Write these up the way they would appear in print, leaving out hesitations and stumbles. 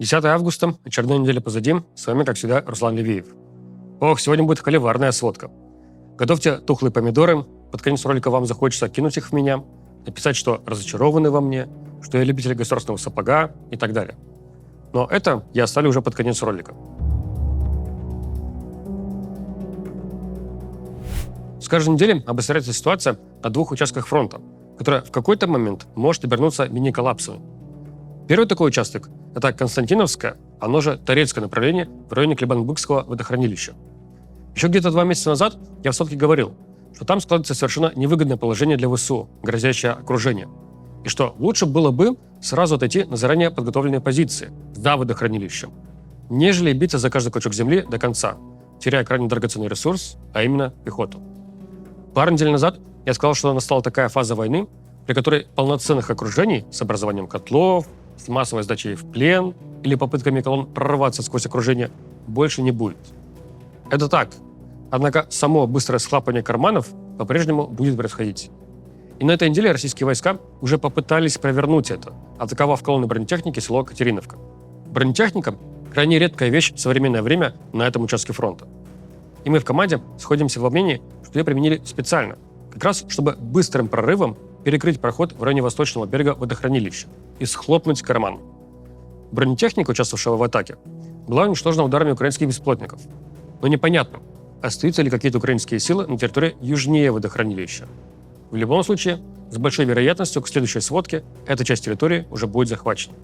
10 августа, очередная неделя позади. С вами, как всегда, Руслан Левиев. Ох, сегодня будет холиварная сводка. Готовьте тухлые помидоры. Под конец ролика вам захочется кинуть их в меня, написать, что разочарованы во мне, что я любитель государственного сапога и так далее. Но это я оставлю уже под конец ролика. С каждой неделей обостряется ситуация на двух участках фронта, которая в какой-то момент может обернуться мини-коллапсом. Первый такой участок – это Константиновское, оно же Торецкое направление в районе Клебанбыкского водохранилища. Еще где-то 2 месяца назад я в сводке говорил, что там складывается совершенно невыгодное положение для ВСУ, грозящее окружение, и что лучше было бы сразу отойти на заранее подготовленные позиции за водохранилищем, нежели биться за каждый клочок земли до конца, теряя крайне драгоценный ресурс, а именно пехоту. Пару недель назад я сказал, что настала такая фаза войны, при которой полноценных окружений с образованием котлов, с массовой сдачей в плен или попытками колонн прорваться сквозь окружение больше не будет. Это так. Однако само быстрое схлапывание карманов по-прежнему будет происходить. И на этой неделе российские войска уже попытались провернуть это, атаковав колонны бронетехники село Катериновка. Бронетехника – крайне редкая вещь в современное время на этом участке фронта. И мы в команде сходимся во мнении, что ее применили специально, как раз чтобы быстрым прорывом перекрыть проход в районе восточного берега водохранилища и схлопнуть карман. Бронетехника, участвовавшая в атаке, была уничтожена ударами украинских беспилотников. Но непонятно, остаются ли какие-то украинские силы на территории южнее водохранилища. В любом случае, с большой вероятностью к следующей сводке эта часть территории уже будет захвачена.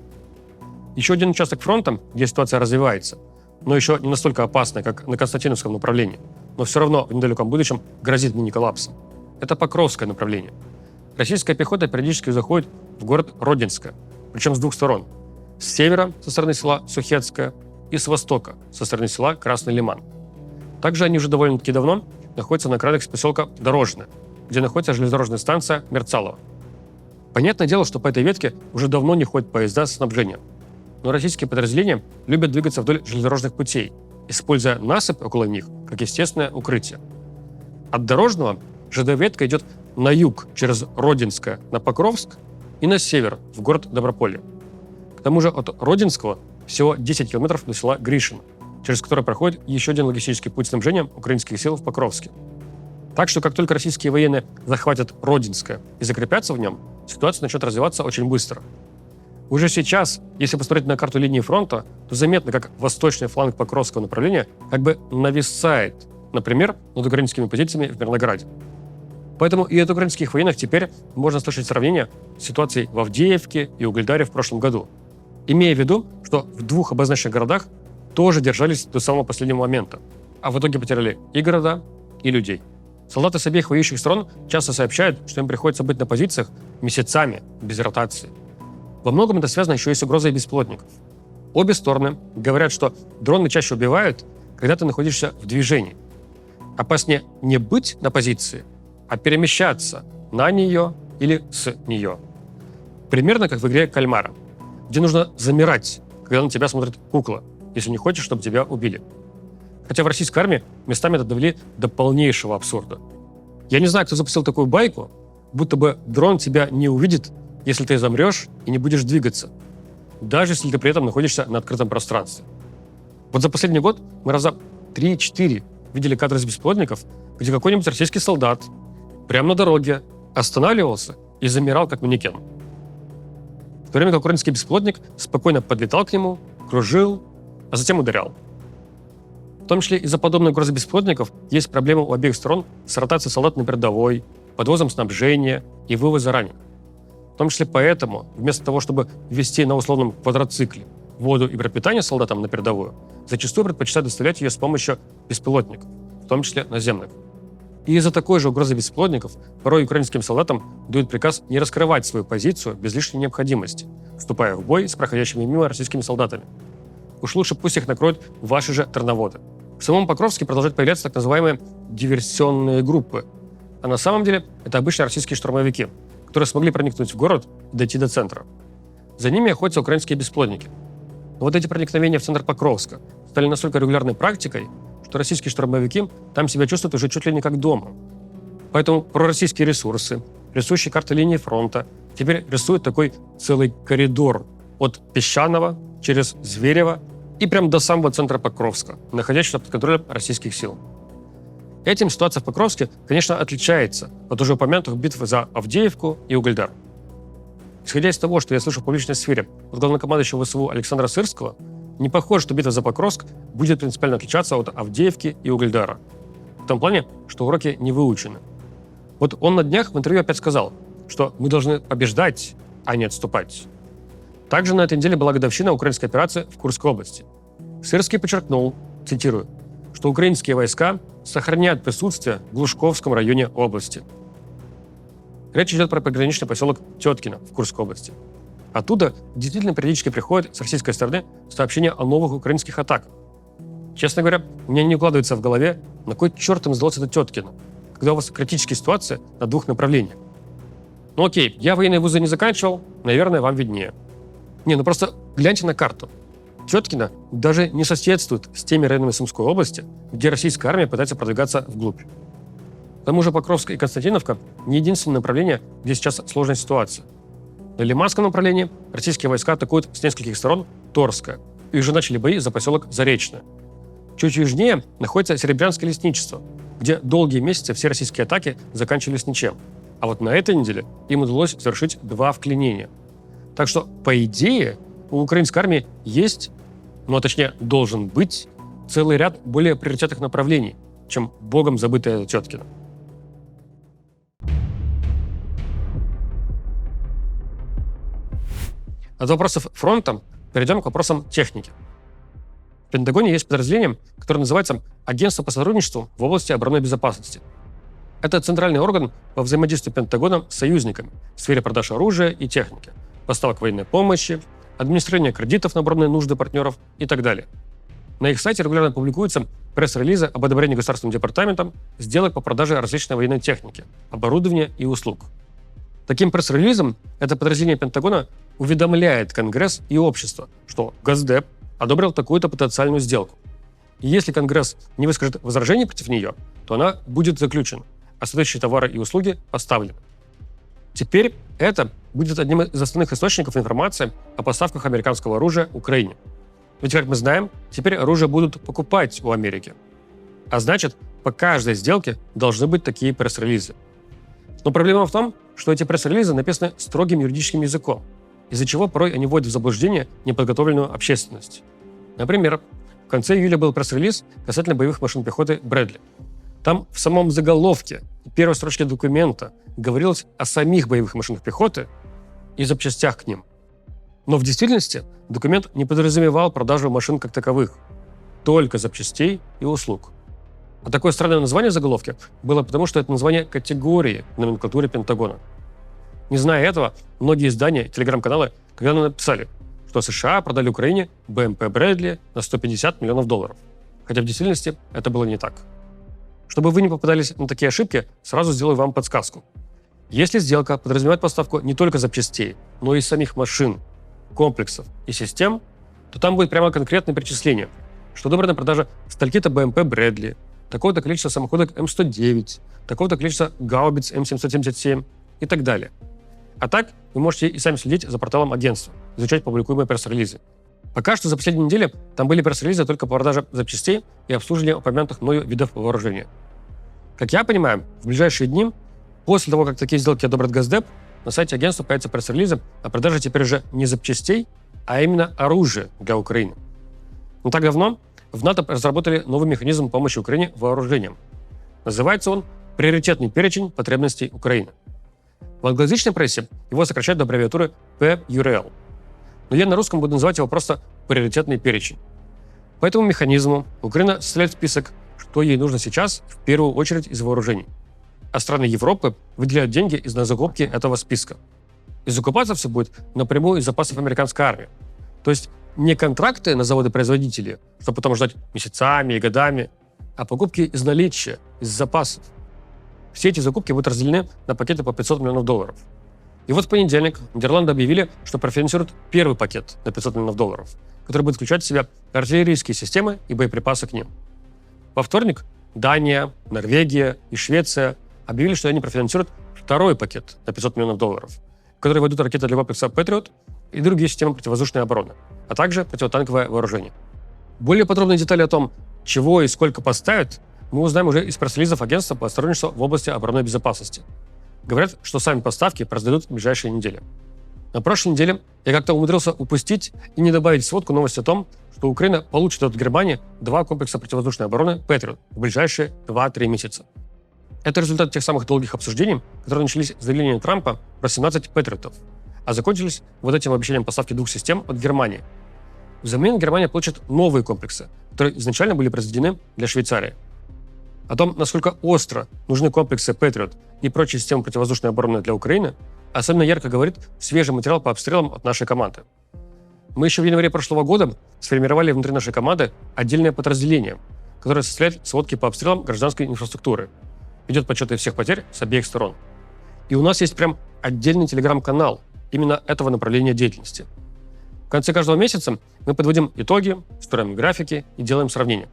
Еще один участок фронта, где ситуация развивается, но еще не настолько опасная, как на Константиновском направлении, но все равно в недалеком будущем грозит мини-коллапсом. Это Покровское направление. Российская пехота периодически заходит в город Родинское, причем с двух сторон. С севера, со стороны села Сухецкое, и с востока, со стороны села Красный Лиман. Также они уже довольно-таки давно находятся на окраинах поселка Дорожное, где находится железнодорожная станция Мерцалово. Понятное дело, что по этой ветке уже давно не ходят поезда с снабжением. Но российские подразделения любят двигаться вдоль железнодорожных путей, используя насыпь около них как естественное укрытие. От Дорожного ЖД-ветка идет на юг через Родинское на Покровск и на север в город Доброполье. К тому же от Родинского всего 10 километров до села Гришино, через которое проходит еще один логистический путь снабжения украинских сил в Покровске. Так что как только российские военные захватят Родинское и закрепятся в нем, ситуация начнет развиваться очень быстро. Уже сейчас, если посмотреть на карту линии фронта, то заметно, как восточный фланг Покровского направления как бы нависает, например, над украинскими позициями в Мирнограде. Поэтому и от украинских военных теперь можно слышать сравнение с ситуацией в Авдеевке и Угледаре в прошлом году, имея в виду, что в двух обозначенных городах тоже держались до самого последнего момента, а в итоге потеряли и города, и людей. Солдаты с обеих воюющих сторон часто сообщают, что им приходится быть на позициях месяцами без ротации. Во многом это связано еще и с угрозой беспилотников. Обе стороны говорят, что дроны чаще убивают, когда ты находишься в движении. Опаснее не быть на позиции, а перемещаться на нее или с нее. Примерно как в игре «Кальмара», где нужно замирать, когда на тебя смотрит кукла, если не хочешь, чтобы тебя убили. Хотя в российской армии местами это довели до полнейшего абсурда. Я не знаю, кто запустил такую байку, будто бы дрон тебя не увидит, если ты замрешь и не будешь двигаться, даже если ты при этом находишься на открытом пространстве. Вот за последний год мы раза 3-4 видели кадры с беспилотников, где какой-нибудь российский солдат прямо на дороге останавливался и замирал, как манекен. В то время как украинский беспилотник спокойно подлетал к нему, кружил, а затем ударял. В том числе из-за подобной угрозы беспилотников есть проблемы у обеих сторон с ротацией солдат на передовой, подвозом снабжения и вывоза раненых. В том числе поэтому, вместо того, чтобы ввести на условном квадроцикле воду и пропитание солдатам на передовую, зачастую предпочитают доставлять ее с помощью беспилотников, в том числе наземных. И из-за такой же угрозы беспилотников порой украинским солдатам дают приказ не раскрывать свою позицию без лишней необходимости, вступая в бой с проходящими мимо российскими солдатами. Уж лучше пусть их накроют ваши же терноводы. В самом Покровске продолжают появляться так называемые диверсионные группы. А на самом деле это обычные российские штурмовики, которые смогли проникнуть в город и дойти до центра. За ними охотятся украинские беспилотники. Но вот эти проникновения в центр Покровска стали настолько регулярной практикой, что российские штурмовики там себя чувствуют уже чуть ли не как дома. Поэтому пророссийские ресурсы, рисующие карты линии фронта, теперь рисуют такой целый коридор от Песчаного через Зверево и прямо до самого центра Покровска, находящегося под контролем российских сил. Этим ситуация в Покровске, конечно, отличается от уже упомянутых битв за Авдеевку и Угледар. Исходя из того, что я слышу в публичной сфере от главнокомандующего ВСУ Александра Сырского, не похоже, что битва за Покровск будет принципиально отличаться от Авдеевки и Угледара. В том плане, что уроки не выучены. Вот он на днях в интервью опять сказал, что мы должны побеждать, а не отступать. Также на этой неделе была годовщина украинской операции в Курской области. Сырский подчеркнул, цитирую, что украинские войска сохраняют присутствие в Глушковском районе области. Речь идет про пограничный поселок Теткино в Курской области. Оттуда действительно периодически приходят с российской стороны сообщения о новых украинских атаках. Честно говоря, у меня не укладывается в голове, на кой черт им сдалось это Теткино, когда у вас критические ситуации на двух направлениях. Ну окей, я военные вузы не заканчивал, наверное, вам виднее. Не, ну просто гляньте на карту. Теткино даже не соседствует с теми районами Сумской области, где российская армия пытается продвигаться вглубь. К тому же Покровск и Константиновка не единственное направление, где сейчас сложная ситуация. На Лиманском направлении российские войска атакуют с нескольких сторон Торское, и уже начали бои за поселок Заречное. Чуть южнее находится Серебрянское лесничество, где долгие месяцы все российские атаки заканчивались ничем. А вот на этой неделе им удалось совершить 2 вклинения. Так что, по идее, у украинской армии есть, ну а точнее должен быть, целый ряд более приоритетных направлений, чем богом забытое Теткино. От вопросов фронта перейдем к вопросам техники. В Пентагоне есть подразделение, которое называется Агентство по сотрудничеству в области оборонной безопасности. Это центральный орган по взаимодействию Пентагона с союзниками в сфере продаж оружия и техники, поставок военной помощи, администрирования кредитов на оборонные нужды партнеров и так далее. На их сайте регулярно публикуются пресс-релизы об одобрении Государственным департаментом сделок по продаже различной военной техники, оборудования и услуг. Таким пресс-релизом это подразделение Пентагона уведомляет Конгресс и общество, что Госдеп одобрил такую-то потенциальную сделку. И если Конгресс не выскажет возражений против нее, то она будет заключена, а следующие товары и услуги поставлены. Теперь это будет одним из основных источников информации о поставках американского оружия Украине. Ведь, как мы знаем, теперь оружие будут покупать у Америки. А значит, по каждой сделке должны быть такие пресс-релизы. Но проблема в том, что эти пресс-релизы написаны строгим юридическим языком, из-за чего порой они вводят в заблуждение неподготовленную общественность. Например, в конце июля был пресс-релиз касательно боевых машин пехоты «Брэдли». Там в самом заголовке и первой строчке документа говорилось о самих боевых машинах пехоты и запчастях к ним. Но в действительности документ не подразумевал продажу машин как таковых, только запчастей и услуг. А такое странное название заголовки было потому, что это название категории в номенклатуре Пентагона. Не зная этого, многие издания и телеграм-каналы когда-то написали, что США продали Украине БМП «Брэдли» на $150 миллионов. Хотя в действительности это было не так. Чтобы вы не попадались на такие ошибки, сразу сделаю вам подсказку. Если сделка подразумевает поставку не только запчастей, но и самих машин, комплексов и систем, то там будет прямо конкретное перечисление, что одобрена продажа стольки-то БМП «Брэдли», такого-то количества самоходок М109, такого-то количества гаубиц М777 и так далее. А так вы можете и сами следить за порталом агентства, изучать публикуемые пресс-релизы. Пока что за последние недели там были пресс-релизы только по продаже запчастей и обслуживанию упомянутых мною видов вооружения. Как я понимаю, в ближайшие дни, после того, как такие сделки одобрят Госдеп, на сайте агентства появятся пресс-релизы о продаже теперь уже не запчастей, а именно оружия для Украины. Не так давно в НАТО разработали новый механизм помощи Украине вооружением. Называется он «Приоритетный перечень потребностей Украины». В англоязычной прессе его сокращают до аббревиатуры PURL. Но я на русском буду называть его просто «приоритетный перечень». По этому механизму Украина составляет список, что ей нужно сейчас в первую очередь из вооружений. А страны Европы выделяют деньги на закупки этого списка. И закупаться все будет напрямую из запасов американской армии. То есть не контракты на заводы-производители, чтобы потом ждать месяцами и годами, а покупки из наличия, из запасов. Все эти закупки будут разделены на пакеты по $500 миллионов. И вот в понедельник Нидерланды объявили, что профинансируют первый пакет на $500 миллионов, который будет включать в себя артиллерийские системы и боеприпасы к ним. Во вторник Дания, Норвегия и Швеция объявили, что они профинансируют второй пакет на $500 миллионов, в который войдут ракеты для комплекса Patriot и другие системы противовоздушной обороны, а также противотанковое вооружение. Более подробные детали о том, чего и сколько поставят, мы узнаем уже из пресс-релизов агентства по сотрудничеству в области оборонной безопасности. Говорят, что сами поставки произойдут в ближайшие недели. На прошлой неделе я как-то умудрился упустить и не добавить в сводку новость о том, что Украина получит от Германии 2 комплекса противовоздушной обороны Patriot в ближайшие 2-3 месяца. Это результат тех самых долгих обсуждений, которые начались с заявления Трампа про 17 Патриотов, а закончились вот этим обещанием поставки 2 систем от Германии. Взамен Германия получит новые комплексы, которые изначально были произведены для Швейцарии. О том, насколько остро нужны комплексы Patriot и прочие системы противовоздушной обороны для Украины, особенно ярко говорит свежий материал по обстрелам от нашей команды. Мы еще в январе прошлого года сформировали внутри нашей команды отдельное подразделение, которое составляет сводки по обстрелам гражданской инфраструктуры, ведет подсчеты всех потерь с обеих сторон. И у нас есть прям отдельный телеграм-канал именно этого направления деятельности. В конце каждого месяца мы подводим итоги, строим графики и делаем сравнения.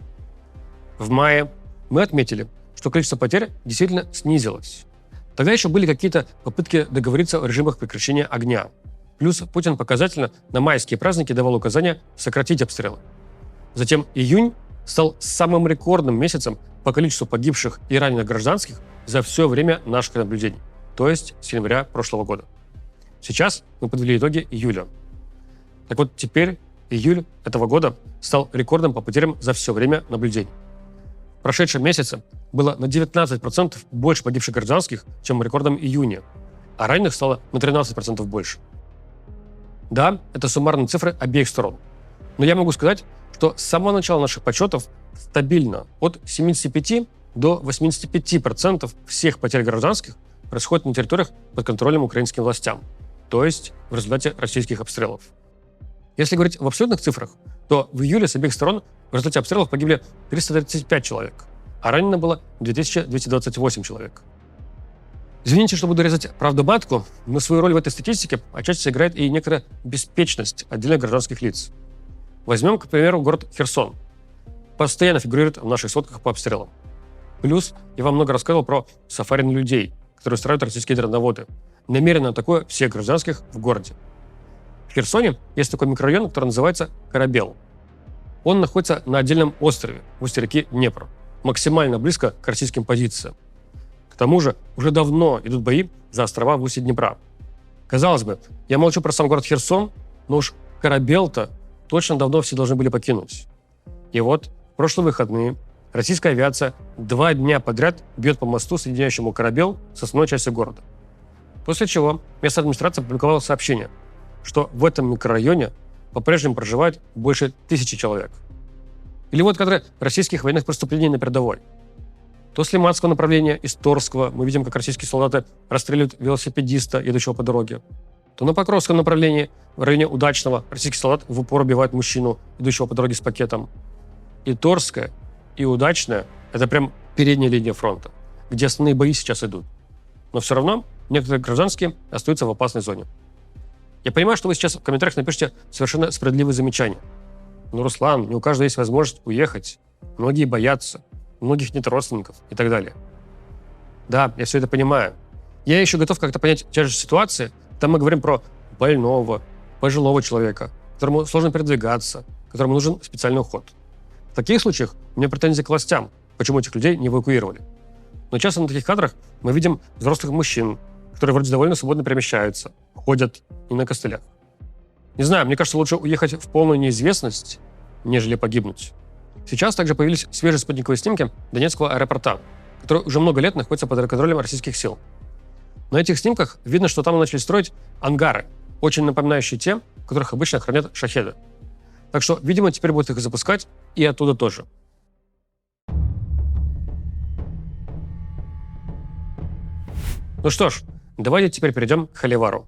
В мае мы отметили, что количество потерь действительно снизилось. Тогда еще были какие-то попытки договориться о режимах прекращения огня. Плюс Путин показательно на майские праздники давал указания сократить обстрелы. Затем июнь стал самым рекордным месяцем по количеству погибших и раненых гражданских за все время наших наблюдений, то есть с января прошлого года. Сейчас мы подвели итоги июля. Так вот, теперь июль этого года стал рекордом по потерям за все время наблюдений. В прошедшем месяце было на 19% больше погибших гражданских, чем рекордом июня, а раненых стало на 13% больше. Да, это суммарные цифры обеих сторон. Но я могу сказать, что с самого начала наших подсчетов стабильно от 75 до 85% всех потерь гражданских происходит на территориях под контролем украинским властям, то есть в результате российских обстрелов. Если говорить в абсолютных цифрах, то в июле с обеих сторон в результате обстрелов погибли 335 человек, а ранено было 2228 человек. Извините, что буду резать правду матку, но свою роль в этой статистике отчасти играет и некоторая беспечность отдельных гражданских лиц. Возьмем, к примеру, город Херсон. Постоянно фигурирует в наших сводках по обстрелам. Плюс я вам много рассказывал про сафари на людей, которые устраивают российские дроноводы, намеренно атакуя всех гражданских в городе. В Херсоне есть такой микрорайон, который называется Корабел. Он находится на отдельном острове в устье реки Днепр, максимально близко к российским позициям. К тому же уже давно идут бои за острова в устье Днепра. Казалось бы, я молчу про сам город Херсон, но уж Корабел-то точно давно все должны были покинуть. И вот в прошлые выходные российская авиация 2 дня подряд бьет по мосту, соединяющему Корабел с основной частью города. После чего местная администрация опубликовала сообщение, что в этом микрорайоне по-прежнему проживает больше 1000 человек. Или вот кадры российских военных преступлений на передовой. То с Лиманского направления, из Торского мы видим, как российские солдаты расстреливают велосипедиста, едущего по дороге. То на Покровском направлении, в районе Удачного, российский солдат в упор убивает мужчину, идущего по дороге с пакетом. И Торская, и Удачная – это прям передняя линия фронта, где основные бои сейчас идут. Но все равно некоторые гражданские остаются в опасной зоне. Я понимаю, что вы сейчас в комментариях напишите совершенно справедливые замечания. Но, Руслан, не у каждого есть возможность уехать. Многие боятся, у многих нет родственников и так далее. Да, я все это понимаю. Я еще готов как-то понять те же ситуации. Там мы говорим про больного, пожилого человека, которому сложно передвигаться, которому нужен специальный уход. В таких случаях у меня претензии к властям, почему этих людей не эвакуировали. Но часто на таких кадрах мы видим взрослых мужчин, которые вроде довольно свободно перемещаются, ходят и на костылях. Не знаю, мне кажется, лучше уехать в полную неизвестность, нежели погибнуть. Сейчас также появились свежие спутниковые снимки Донецкого аэропорта, который уже много лет находится под контролем российских сил. На этих снимках видно, что там начали строить ангары, очень напоминающие те, в которых обычно хранят шахеды. Так что, видимо, теперь будут их запускать и оттуда тоже. Ну что ж, давайте теперь перейдем к холивару.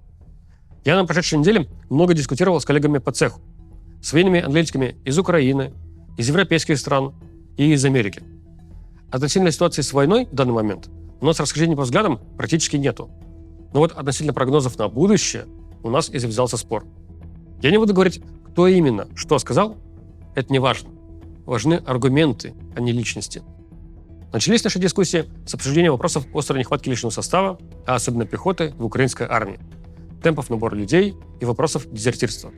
Я на прошедшей неделе много дискутировал с коллегами по цеху, с военными аналитиками из Украины, из европейских стран и из Америки. Относительно ситуации с войной в данный момент у нас расхождений по взглядам практически нету. Но вот относительно прогнозов на будущее у нас и завязался спор. Я не буду говорить, кто именно что сказал, это не важно. Важны аргументы, а не личности. Начались наши дискуссии с обсуждения вопросов острой нехватки личного состава, а особенно пехоты в украинской армии. темпов набора людей и вопросов дезертирства.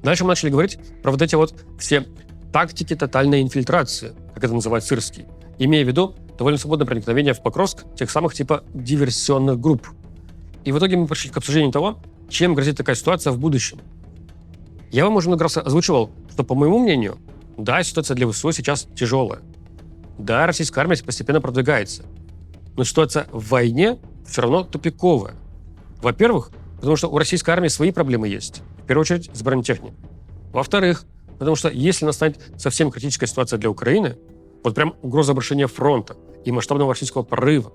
Дальше мы начали говорить про вот эти вот все тактики тотальной инфильтрации, как это называет Сырский, имея в виду довольно свободное проникновение в Покровск тех самых типа диверсионных групп. И в итоге мы пришли к обсуждению того, чем грозит такая ситуация в будущем. Я вам уже много раз озвучивал, что, по моему мнению, да, ситуация для ВСУ сейчас тяжелая. Да, российская армия постепенно продвигается. Но ситуация в войне все равно тупиковая. Во-первых, потому что у российской армии свои проблемы есть. В первую очередь с бронетехникой. Во-вторых, потому что если настанет совсем критическая ситуация для Украины, вот прям угроза обрушения фронта и масштабного российского прорыва,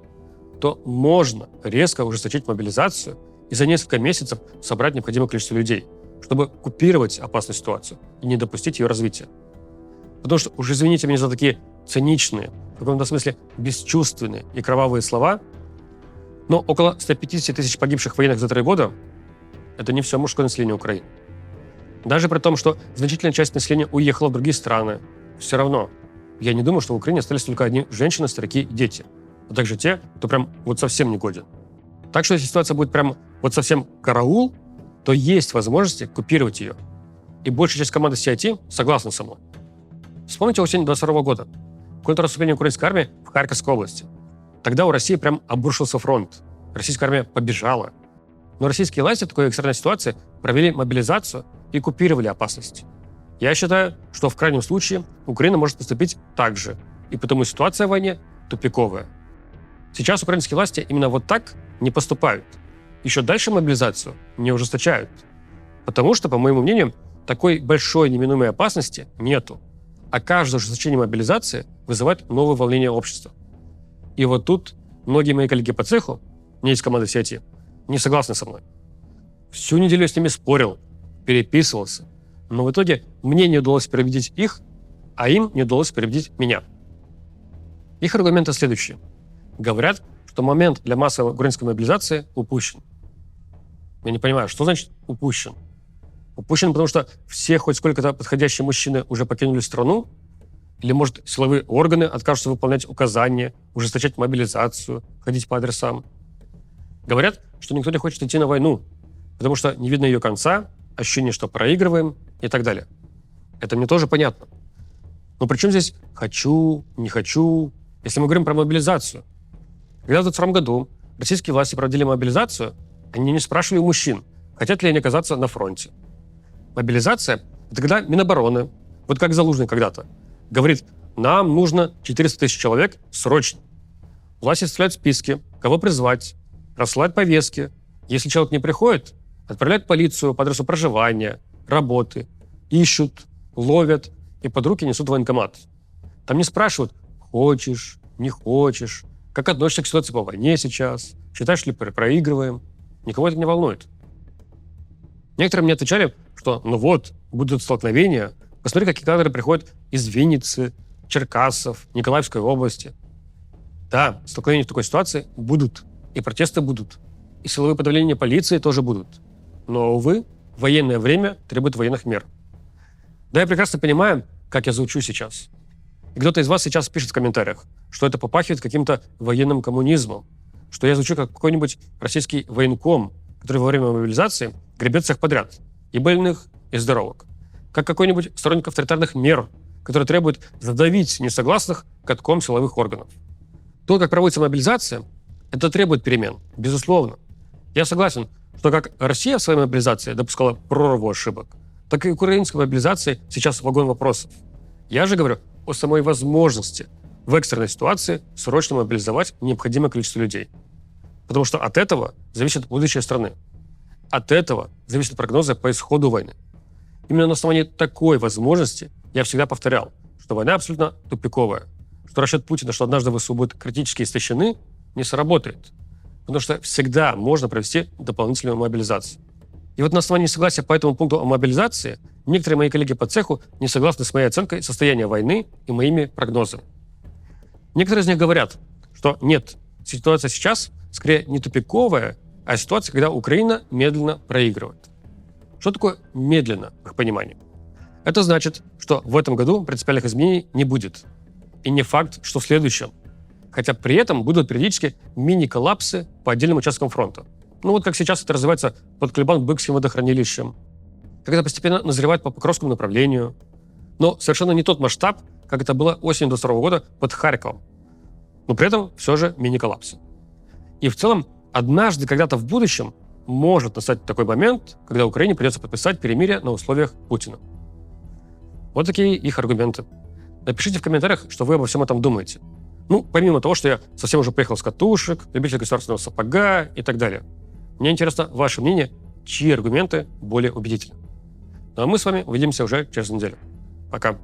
то можно резко ужесточить мобилизацию и за несколько месяцев собрать необходимое количество людей, чтобы купировать опасную ситуацию и не допустить ее развития. Потому что, уж извините меня за такие циничные, в каком-то смысле бесчувственные и кровавые слова, но около 150 тысяч погибших военных за 3 года – это не все мужское население Украины. Даже при том, что значительная часть населения уехала в другие страны, все равно я не думаю, что в Украине остались только одни женщины, старики и дети, а также те, кто прям вот совсем не годен. Так что если ситуация будет прям вот совсем караул, то есть возможности купировать ее. И большая часть команды CIT согласна со мной. Вспомните осень 22 года. Контрнаступление украинской армии в Харьковской области. Тогда у России прям обрушился фронт. Российская армия побежала. Но российские власти в такой экстренной ситуации провели мобилизацию и купировали опасность. Я считаю, что в крайнем случае Украина может поступить так же. И потому ситуация в войне тупиковая. Сейчас украинские власти именно вот так не поступают. Еще дальше мобилизацию не ужесточают. Потому что, по моему мнению, такой большой неминуемой опасности нету. А каждое ужесточение мобилизации вызывает новое волнение общества. И вот тут многие мои коллеги по цеху, не из команды CIT, не согласны со мной. Всю неделю я с ними спорил, переписывался, но в итоге мне не удалось переубедить их, а им не удалось переубедить меня. Их аргументы следующие. Говорят, что момент для массовой украинской мобилизации упущен. Я не понимаю, что значит упущен? Упущен, потому что все хоть сколько-то подходящие мужчины уже покинули страну? Или, может, силовые органы откажутся выполнять указания, ужесточать мобилизацию, ходить по адресам? Говорят, что никто не хочет идти на войну, потому что не видно ее конца, ощущение, что проигрываем и так далее. Это мне тоже понятно. Но при чем здесь «хочу», «не хочу», если мы говорим про мобилизацию? Когда в 2022 году российские власти проводили мобилизацию, они не спрашивали у мужчин, хотят ли они оказаться на фронте. Мобилизация – это когда Минобороны, вот как Залужный когда-то, говорит, нам нужно 400 тысяч человек срочно. Власти составляют списки, кого призвать, рассылают повестки. Если человек не приходит, отправляют полицию по адресу проживания, работы, ищут, ловят и под руки несут в военкомат. Там не спрашивают, хочешь, не хочешь, как относишься к ситуации по войне сейчас, считаешь ли проигрываем. Никого это не волнует. Некоторые мне отвечали, что ну вот, будут столкновения, посмотри, какие кадры приходят из Винницы, Черкасов, Николаевской области. Да, столкновения в такой ситуации будут, и протесты будут, и силовые подавления полиции тоже будут. Но, увы, военное время требует военных мер. Да, я прекрасно понимаю, как я звучу сейчас. И кто-то из вас сейчас пишет в комментариях, что это попахивает каким-то военным коммунизмом, что я звучу как какой-нибудь российский военком, который во время мобилизации гребет всех подряд, и больных, и здоровых. Как какой-нибудь сторонник авторитарных мер, который требует задавить несогласных катком силовых органов. То, как проводится мобилизация, это требует перемен, безусловно. Я согласен, что как Россия в своей мобилизации допускала прорву ошибок, так и украинской мобилизации сейчас вагон вопросов. Я же говорю о самой возможности в экстренной ситуации срочно мобилизовать необходимое количество людей. Потому что от этого зависит будущее страны. От этого зависят прогнозы по исходу войны. Именно на основании такой возможности я всегда повторял, что война абсолютно тупиковая, что расчет Путина, что однажды ВСУ будут критически истощены, не сработает. Потому что всегда можно провести дополнительную мобилизацию. И вот на основании согласия по этому пункту о мобилизации некоторые мои коллеги по цеху не согласны с моей оценкой состояния войны и моими прогнозами. Некоторые из них говорят, что нет, ситуация сейчас скорее не тупиковая, а ситуация, когда Украина медленно проигрывает. Что такое медленно, в их понимании? Это значит, что в этом году принципиальных изменений не будет. И не факт, что в следующем. Хотя при этом будут периодически мини-коллапсы по отдельным участкам фронта. Ну вот как сейчас это развивается под Клебан-Быкским водохранилищем, как это постепенно назревает по Покровскому направлению. Но совершенно не тот масштаб, как это было осенью 22 года под Харьковом. Но при этом все же мини-коллапсы. И в целом, однажды, когда-то в будущем, может настать такой момент, когда Украине придется подписать перемирие на условиях Путина. Вот такие их аргументы. Напишите в комментариях, что вы обо всем этом думаете. Ну, помимо того, что я совсем уже поехал с катушек, любитель государственного сапога и так далее. Мне интересно ваше мнение, чьи аргументы более убедительны. Ну а мы с вами увидимся уже через неделю. Пока.